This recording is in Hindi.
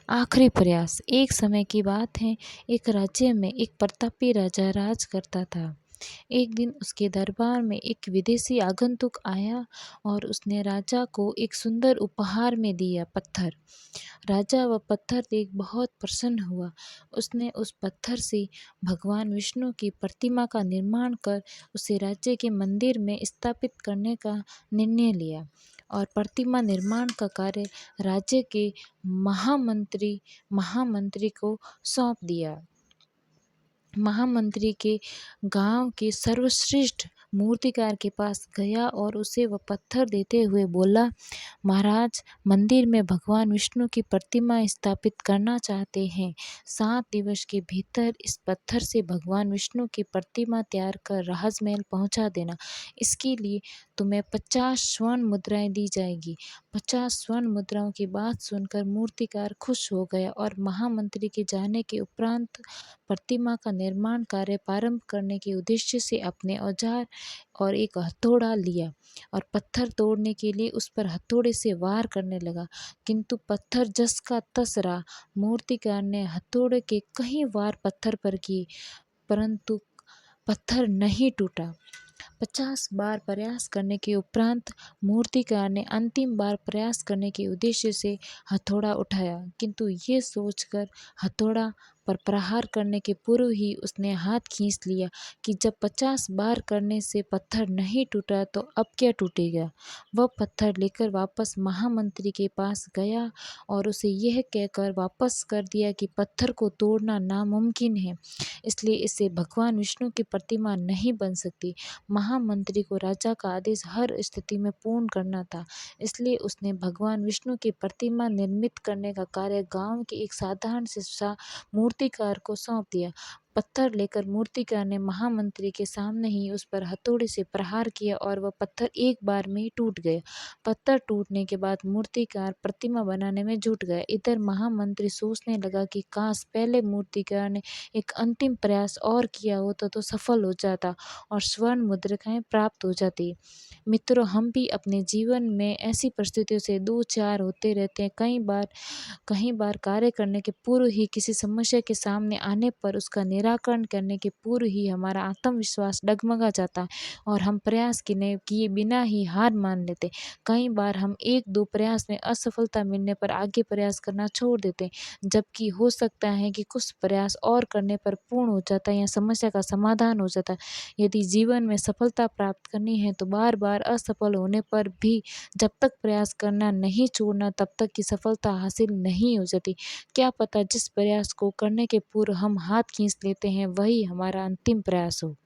आखिरी प्रयास। एक समय की बात है, एक राज्य में एक प्रतापी राजा राज करता था। एक दिन उसके दरबार में एक विदेशी आगंतुक आया और उसने राजा को एक सुंदर उपहार में दिया, पत्थर। राजा वह पत्थर देख बहुत प्रसन्न हुआ। उसने उस पत्थर से भगवान विष्णु की प्रतिमा का निर्माण कर उसे राज्य के मंदिर में स्थापित करने का निर्णय लिया और प्रतिमा निर्माण का कार्य राज्य के महामंत्री को सौंप दिया। महामंत्री के गांव के सर्वश्रेष्ठ मूर्तिकार के पास गया और उसे वह पत्थर देते हुए बोला, महाराज, मंदिर में भगवान विष्णु की प्रतिमा स्थापित करना चाहते हैं। 7 दिवस के भीतर इस पत्थर से भगवान विष्णु की प्रतिमा तैयार कर राजमहल पहुंचा देना। इसके लिए तुम्हें 50 स्वर्ण मुद्राएं दी जाएगी। 50 स्वर्ण मुद्राओं की बात सुनकर मूर्तिकार खुश हो गया और महामंत्री के जाने के उपरांत प्रतिमा का निर्माण कार्य प्रारंभ करने के उद्देश्य से अपने औजार और एक हथौड़ा लिया और पत्थर तोड़ने के लिए उस पर हथौड़े से वार करने लगा, किंतु पत्थर जस का तस रहा। मूर्तिकार ने हथौड़े के कई वार पत्थर पर किए, परंतु पत्थर नहीं टूटा। 50 बार प्रयास करने के उपरांत मूर्तिकार ने अंतिम बार प्रयास करने के उद्देश्य से हथौड़ा उठाया, किंतु ये सोचकर हथौड़ा पर प्रहार करने के पूर्व ही उसने हाथ खींच लिया कि जब 50 बार करने से पत्थर नहीं टूटा तो अब क्या टूटेगा। वह पत्थर लेकर वापस महामंत्री के पास गया और उसे यह कहकर वापस कर दिया कि पत्थर को तोड़ना नामुमकिन है, इसलिए इससे भगवान विष्णु की प्रतिमा नहीं बन सकती। महामंत्री को राजा का आदेश हर स्थिति में पूर्ण करना था, इसलिए उसने भगवान विष्णु की प्रतिमा निर्मित करने का कार्य गांव के एक साधारण से मूर्तिकार को सौंप दिया। पत्थर लेकर मूर्तिकार ने महामंत्री के सामने ही उस पर हथौड़े से प्रहार किया और वह पत्थर एक बार में ही टूट गया। पत्थर टूटने के बाद मूर्तिकार प्रतिमा बनाने में जुट गया। इधर महामंत्री सोचने लगा कि काश पहले मूर्तिकार ने एक अंतिम प्रयास और किया होता तो सफल हो जाता और स्वर्ण मुद्रिकाएं प्राप्त हो जाती। मित्रों, हम भी अपने जीवन में ऐसी परिस्थितियों से दो चार होते रहते हैं। कई बार कार्य करने के पूर्व ही किसी समस्या के सामने आने पर उसका निराकरण करने के पूर्व ही हमारा आत्मविश्वास डगमगा जाता है और हम प्रयास किए बिना ही हार मान लेते। कई बार हम 1-2 प्रयास में असफलता मिलने पर आगे प्रयास करना छोड़ देते हैं, जबकि हो सकता है कि कुछ प्रयास और करने पर पूर्ण हो जाता है या समस्या का समाधान हो जाता है। यदि जीवन में सफलता प्राप्त करनी है तो बार बार असफल होने पर भी जब तक प्रयास करना नहीं छोड़ना, तब तक की सफलता हासिल नहीं हो जाती। क्या पता जिस प्रयास को करने के पूर्व हम हाथ खींच लेते हैं वही हमारा अंतिम प्रयास हो।